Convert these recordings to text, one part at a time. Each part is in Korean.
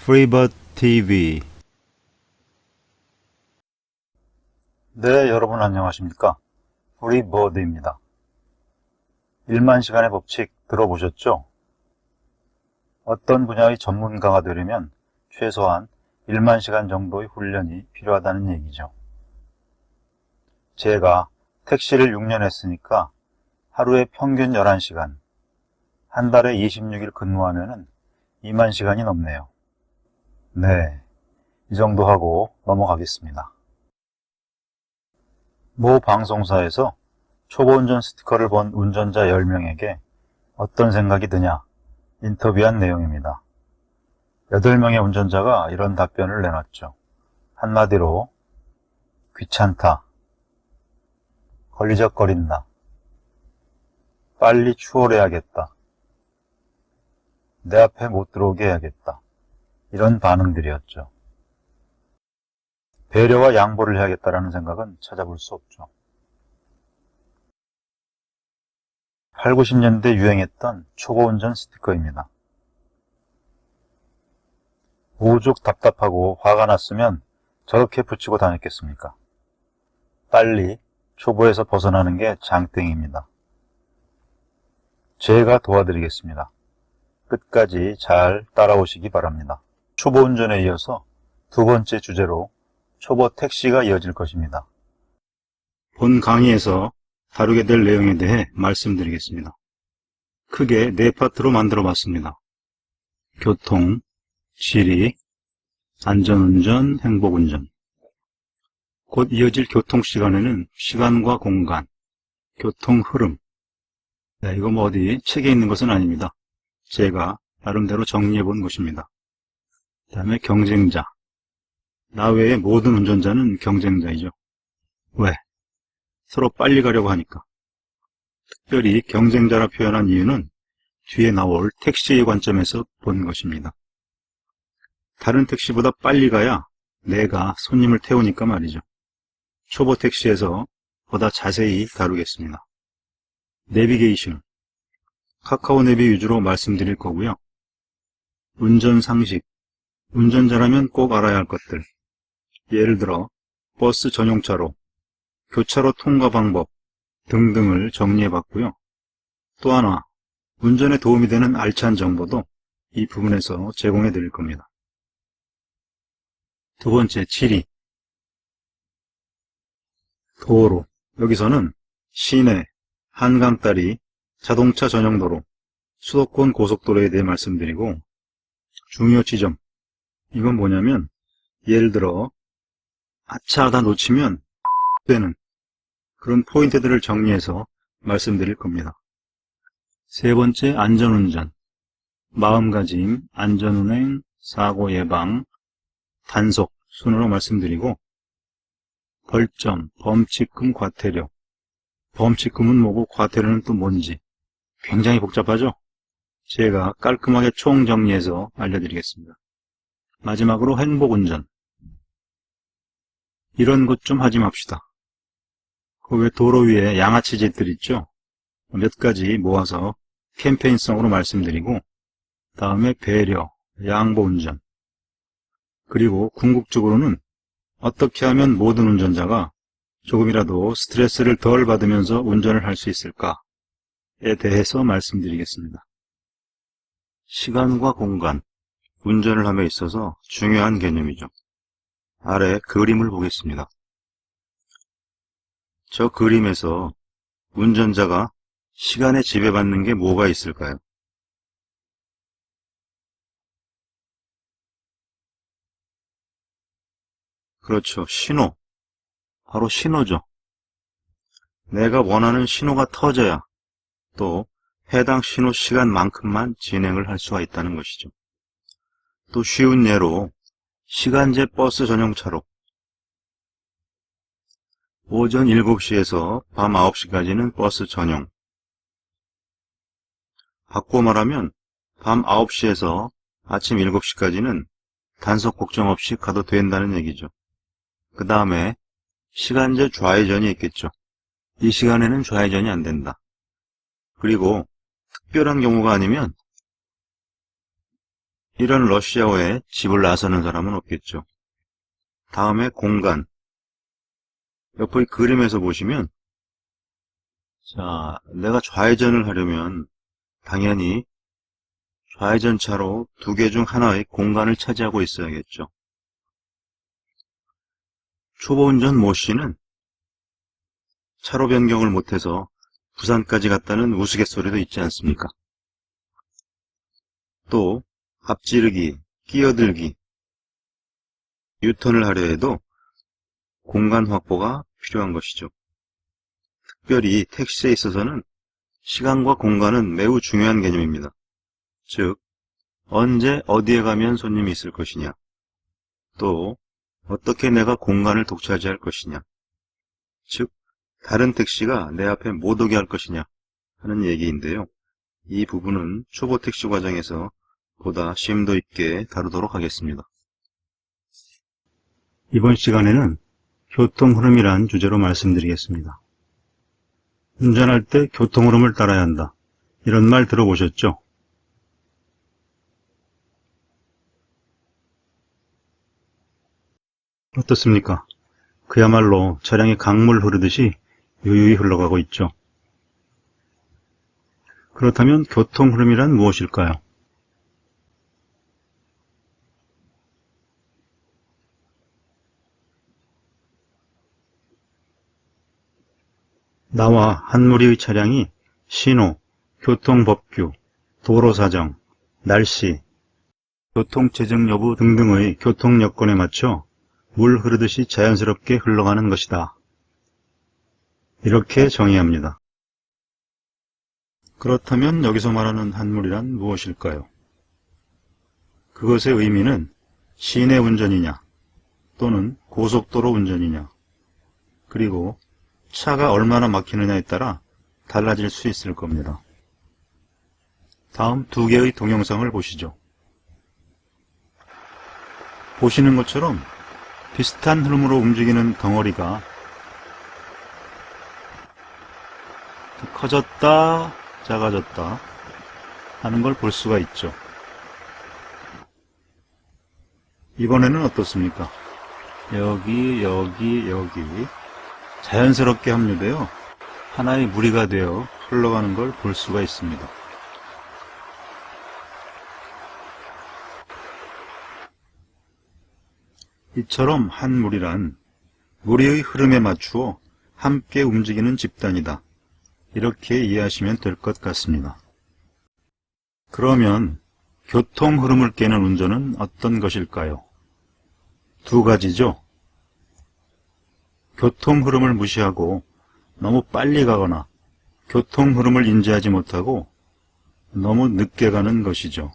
프리버드 TV. 네, 여러분 안녕하십니까? 프리버드입니다. 1만 시간의 법칙 들어보셨죠? 어떤 분야의 전문가가 되려면 최소한 1만 시간 정도의 훈련이 필요하다는 얘기죠. 제가 택시를 6년 했으니까 하루에 평균 11시간, 한 달에 26일 근무하면 2만 시간이 넘네요. 네, 이 정도 하고 넘어가겠습니다. 모 방송사에서 초보 운전 스티커를 본 운전자 10명에게 어떤 생각이 드냐 인터뷰한 내용입니다. 8명의 운전자가 이런 답변을 내놨죠. 한마디로 귀찮다, 걸리적거린다, 빨리 추월해야겠다, 내 앞에 못 들어오게 해야겠다, 이런 반응들이었죠. 배려와 양보를 해야겠다는 생각은 찾아볼 수 없죠. 8, 90년대 유행했던 초보 운전 스티커입니다. 오죽 답답하고 화가 났으면 저렇게 붙이고 다녔겠습니까? 빨리 초보에서 벗어나는 게 장땡입니다. 제가 도와드리겠습니다. 끝까지 잘 따라오시기 바랍니다. 초보 운전에 이어서 두 번째 주제로 초보 택시가 이어질 것입니다. 본 강의에서 다루게 될 내용에 대해 말씀드리겠습니다. 크게 4파트로 만들어 봤습니다. 교통, 지리, 안전운전, 행복운전. 곧 이어질 교통시간에는 시간과 공간, 교통 흐름. 네, 이거 뭐 어디 책에 있는 것은 아닙니다. 제가 나름대로 정리해 본 것입니다. 그 다음에 경쟁자. 나 외의 모든 운전자는 경쟁자이죠. 왜? 서로 빨리 가려고 하니까. 특별히 경쟁자라 표현한 이유는 뒤에 나올 택시의 관점에서 본 것입니다. 다른 택시보다 빨리 가야 내가 손님을 태우니까 말이죠. 초보 택시에서 보다 자세히 다루겠습니다. 내비게이션, 카카오 내비 위주로 말씀드릴 거고요. 운전 상식, 운전자라면 꼭 알아야 할 것들. 예를 들어 버스 전용차로, 교차로 통과 방법 등등을 정리해 봤고요. 또 하나, 운전에 도움이 되는 알찬 정보도 이 부분에서 제공해 드릴 겁니다. 두 번째, 지리. 도로. 여기서는 시내, 한강다리, 자동차 전용도로, 수도권 고속도로에 대해 말씀드리고, 중요 지점. 이건 뭐냐면, 예를 들어 아차하다 놓치면 되는 그런 포인트들을 정리해서 말씀드릴 겁니다. 세 번째, 안전운전. 마음가짐, 안전운행, 사고 예방, 단속 순으로 말씀드리고, 벌점, 범칙금, 과태료. 범칙금은 뭐고 과태료는 또 뭔지 굉장히 복잡하죠? 제가 깔끔하게 총정리해서 알려드리겠습니다. 마지막으로 행복운전. 이런 것 좀 하지 맙시다. 그 외 도로 위에 양아치 짓들 있죠? 몇 가지 모아서 캠페인성으로 말씀드리고, 다음에 배려, 양보운전. 그리고 궁극적으로는 어떻게 하면 모든 운전자가 조금이라도 스트레스를 덜 받으면서 운전을 할 수 있을까에 대해서 말씀드리겠습니다. 시간과 공간, 운전을 함에 있어서 중요한 개념이죠. 아래 그림을 보겠습니다. 저 그림에서 운전자가 시간에 지배받는 게 뭐가 있을까요? 그렇죠. 신호. 바로 신호죠. 내가 원하는 신호가 터져야 또 해당 신호 시간만큼만 진행을 할 수가 있다는 것이죠. 또 쉬운 예로 시간제 버스 전용차로 오전 7시에서 밤 9시까지는 버스 전용. 바꿔 말하면 밤 9시에서 아침 7시까지는 단속 걱정 없이 가도 된다는 얘기죠. 그 다음에 시간제 좌회전이 있겠죠. 이 시간에는 좌회전이 안 된다. 그리고 특별한 경우가 아니면 이런 러시아어에 집을 나서는 사람은 없겠죠. 다음에 공간. 옆의 그림에서 보시면, 자, 내가 좌회전을 하려면 당연히 좌회전차로 두 개 중 하나의 공간을 차지하고 있어야겠죠. 초보운전 모씨는 차로 변경을 못해서 부산까지 갔다는 우스갯소리도 있지 않습니까? 또 앞지르기, 끼어들기, 유턴을 하려 해도 공간 확보가 필요한 것이죠. 특별히 택시에 있어서는 시간과 공간은 매우 중요한 개념입니다. 즉, 언제 어디에 가면 손님이 있을 것이냐, 또 어떻게 내가 공간을 독차지할 것이냐, 즉 다른 택시가 내 앞에 못 오게 할 것이냐 하는 얘기인데요. 이 부분은 초보 택시 과정에서 보다 심도 있게 다루도록 하겠습니다. 이번 시간에는 교통 흐름이란 주제로 말씀드리겠습니다. 운전할 때 교통 흐름을 따라야 한다. 이런 말 들어보셨죠? 어떻습니까? 그야말로 차량이 강물 흐르듯이 유유히 흘러가고 있죠. 그렇다면 교통 흐름이란 무엇일까요? 나와 한 무리의 차량이 신호, 교통법규, 도로사정, 날씨, 교통체증 여부 등등의 교통 여건에 맞춰 물 흐르듯이 자연스럽게 흘러가는 것이다. 이렇게 정의합니다. 그렇다면 여기서 말하는 한물이란 무엇일까요? 그것의 의미는 시내 운전이냐 또는 고속도로 운전이냐, 그리고 차가 얼마나 막히느냐에 따라 달라질 수 있을 겁니다. 다음 두 개의 동영상을 보시죠. 보시는 것처럼 비슷한 흐름으로 움직이는 덩어리가 커졌다 작아졌다 하는 걸 볼 수가 있죠. 이번에는 어떻습니까? 여기 자연스럽게 합류되어 하나의 무리가 되어 흘러가는 걸 볼 수가 있습니다. 이처럼 한 무리란 무리의 흐름에 맞추어 함께 움직이는 집단이다. 이렇게 이해하시면 될 것 같습니다. 그러면 교통 흐름을 깨는 운전은 어떤 것일까요? 두 가지죠. 교통 흐름을 무시하고 너무 빨리 가거나 교통 흐름을 인지하지 못하고 너무 늦게 가는 것이죠.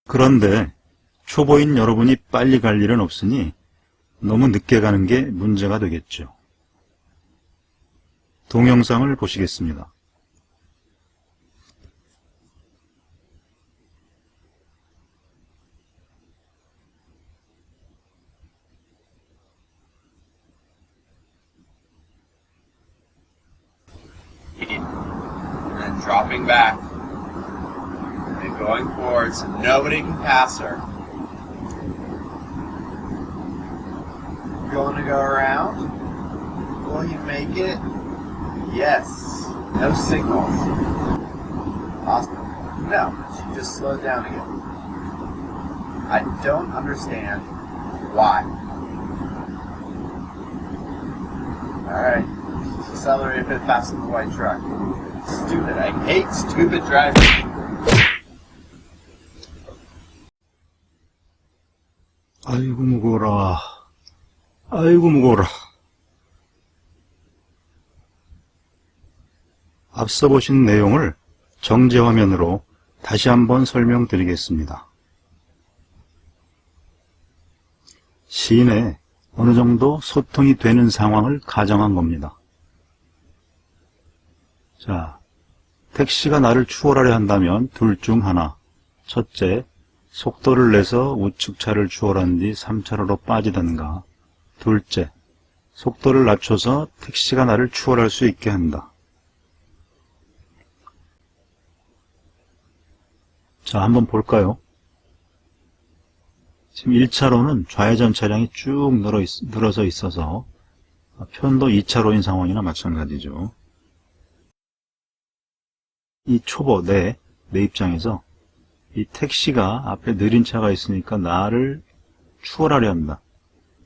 그런데 초보인 여러분이 빨리 갈 일은 없으니 너무 늦게 가는 게 문제가 되겠죠. 동영상을 보시겠습니다. And then dropping back and going forward so nobody can pass her. You're going to go around? Will you make it? Yes. No signals. Awesome. No, she just slowed down again. I don't understand why. Alright. Accelerate a bit faster than the white truck. Stupid. I hate stupid driving. 아이고 무거워라. 아이고 무거워라. 앞서 보신 내용을 정제화면으로 다시 한번 설명드리겠습니다. 시내 어느 정도 소통이 되는 상황을 가정한 겁니다. 자, 택시가 나를 추월하려 한다면 둘 중 하나. 첫째, 속도를 내서 우측차를 추월한 뒤 3차로로 빠지든가. 둘째, 속도를 낮춰서 택시가 나를 추월할 수 있게 한다. 자, 한번 볼까요? 지금 1차로는 좌회전 차량이 쭉 늘어서 있어서 편도 2차로인 상황이나 마찬가지죠. 이 초보, 내 입장에서 이 택시가 앞에 느린 차가 있으니까 나를 추월하려 한다.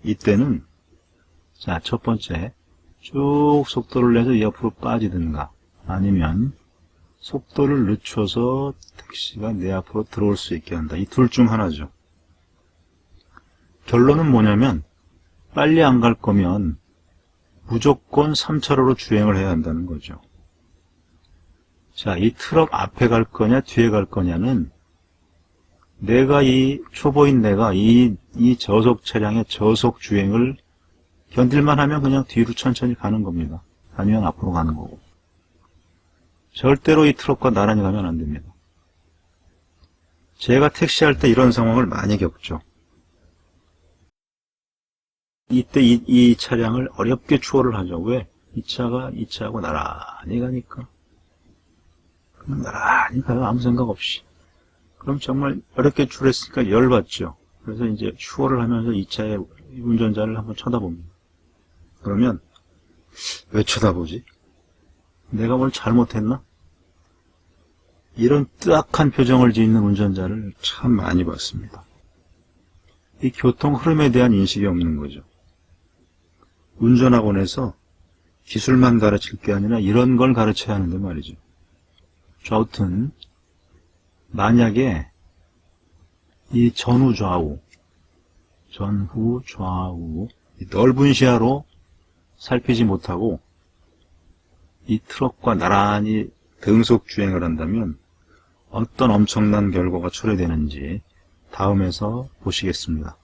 이때는 자, 첫 번째, 쭉 속도를 내서 옆으로 빠지든가 아니면 속도를 늦춰서 택시가 내 앞으로 들어올 수 있게 한다. 이 둘 중 하나죠. 결론은 뭐냐면 빨리 안 갈 거면 무조건 3차로로 주행을 해야 한다는 거죠. 자, 이 트럭 앞에 갈 거냐 뒤에 갈 거냐는 내가 초보인 내가 이 저속 차량의 저속 주행을 견딜만 하면 그냥 뒤로 천천히 가는 겁니다. 아니면 앞으로 가는 거고. 절대로 이 트럭과 나란히 가면 안 됩니다. 제가 택시할 때 이런 상황을 많이 겪죠. 이때 이 차량을 어렵게 추월을 하죠. 왜? 이 차하고 나란히 가니까. 그럼 나란히 가요. 아무 생각 없이. 그럼 정말 어렵게 추월했으니까 열받죠. 그래서 이제 추월을 하면서 이 차의 운전자를 한번 쳐다봅니다. 그러면 왜 쳐다보지? 내가 뭘 잘못했나? 이런 뜨악한 표정을 짓는 운전자를 참 많이 봤습니다. 이 교통 흐름에 대한 인식이 없는 거죠. 운전학원에서 기술만 가르칠 게 아니라 이런 걸 가르쳐야 하는데 말이죠. 아무튼 만약에 이 전후 좌우 이 넓은 시야로 살피지 못하고 이 트럭과 나란히 등속 주행을 한다면 어떤 엄청난 결과가 초래되는지 다음에서 보시겠습니다.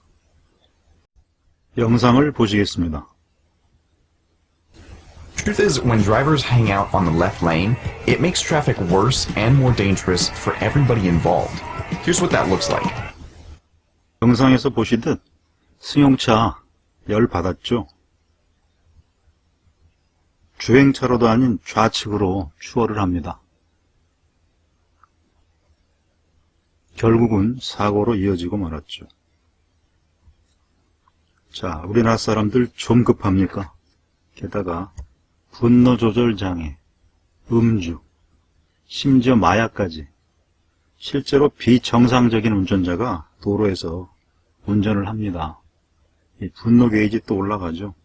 영상을 보시겠습니다. Truth is, when drivers hang out on the left lane, it makes traffic worse and more dangerous for everybody involved. Here's what that looks like. 영상에서 보시듯 승용차 열 받았죠? 주행차로도 아닌 좌측으로 추월을 합니다. 결국은 사고로 이어지고 말았죠. 자, 우리나라 사람들 좀 급합니까? 게다가 분노 조절 장애, 음주, 심지어 마약까지 실제로 비정상적인 운전자가 도로에서 운전을 합니다. 이 분노 게이지 또 올라가죠.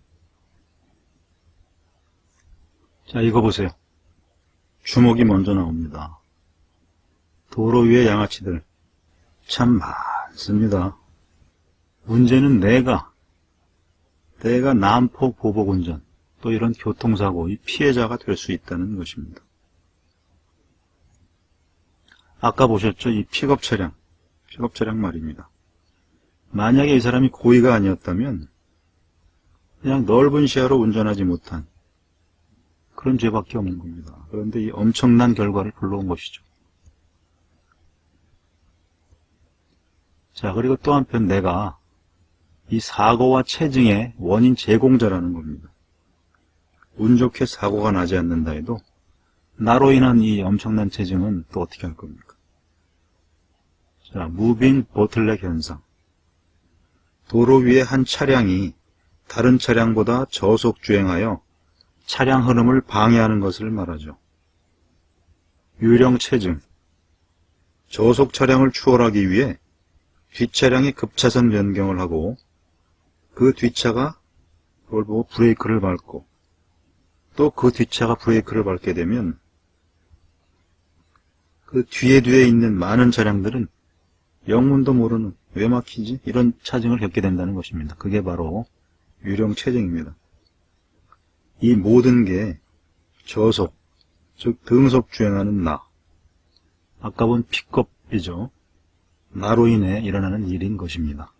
자, 이거 보세요. 주먹이 먼저 나옵니다. 도로 위의 양아치들 참 많습니다. 문제는 내가 난폭 보복 운전, 또 이런 교통사고의 피해자가 될 수 있다는 것입니다. 아까 보셨죠? 이 픽업 차량 말입니다. 만약에 이 사람이 고의가 아니었다면 그냥 넓은 시야로 운전하지 못한 그런 죄밖에 없는 겁니다. 그런데 이 엄청난 결과를 불러온 것이죠. 자, 그리고 또 한편 내가 이 사고와 체증의 원인 제공자라는 겁니다. 운 좋게 사고가 나지 않는다 해도 나로 인한 이 엄청난 체증은 또 어떻게 할 겁니까? 자, 무빙 보틀렉 현상. 도로 위에 한 차량이 다른 차량보다 저속 주행하여 차량 흐름을 방해하는 것을 말하죠. 유령 체증. 저속 차량을 추월하기 위해 뒷차량이 급차선 변경을 하고 그 뒷차가 그걸 보고 브레이크를 밟고 또 그 뒷차가 브레이크를 밟게 되면 그 뒤에 있는 많은 차량들은 영문도 모르는 왜 막히지? 이런 차증을 겪게 된다는 것입니다. 그게 바로 유령 체증입니다. 이 모든 게 저속, 즉 등속 주행하는 나, 아까 본 픽업이죠. 나로 인해 일어나는 일인 것입니다.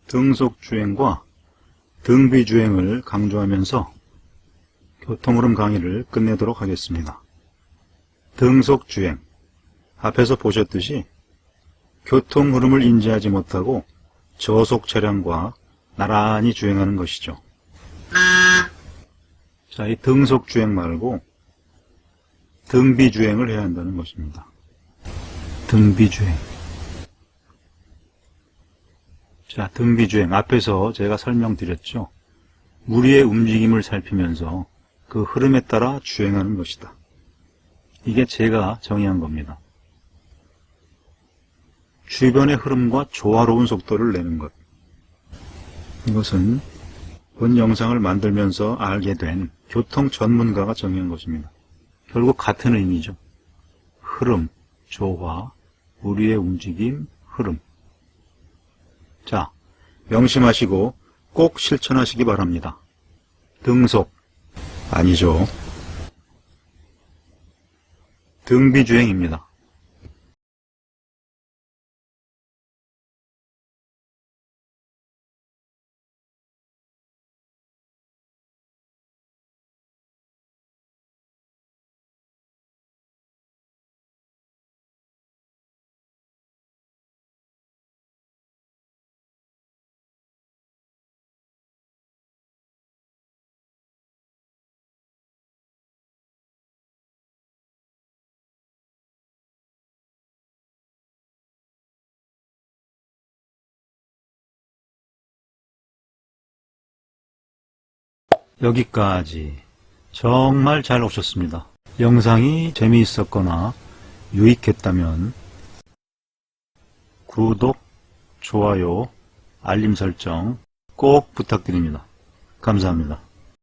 등속 주행과 등비 주행을 강조하면서 교통흐름 강의를 끝내도록 하겠습니다. 등속 주행, 앞에서 보셨듯이 교통 흐름을 인지하지 못하고 저속 차량과 나란히 주행하는 것이죠. 자, 이 등속 주행 말고 등비 주행을 해야 한다는 것입니다. 등비 주행. 자, 등비 주행. 앞에서 제가 설명드렸죠. 무리의 움직임을 살피면서 그 흐름에 따라 주행하는 것이다. 이게 제가 정의한 겁니다. 주변의 흐름과 조화로운 속도를 내는 것. 이것은 본 영상을 만들면서 알게 된 교통 전문가가 정의한 것입니다. 결국 같은 의미죠. 흐름, 조화, 무리의 움직임, 흐름. 자, 명심하시고 꼭 실천하시기 바랍니다. 등속, 아니죠. 등비주행입니다. 여기까지 정말 잘 오셨습니다. 영상이 재미있었거나 유익했다면 구독, 좋아요, 알림 설정 꼭 부탁드립니다. 감사합니다.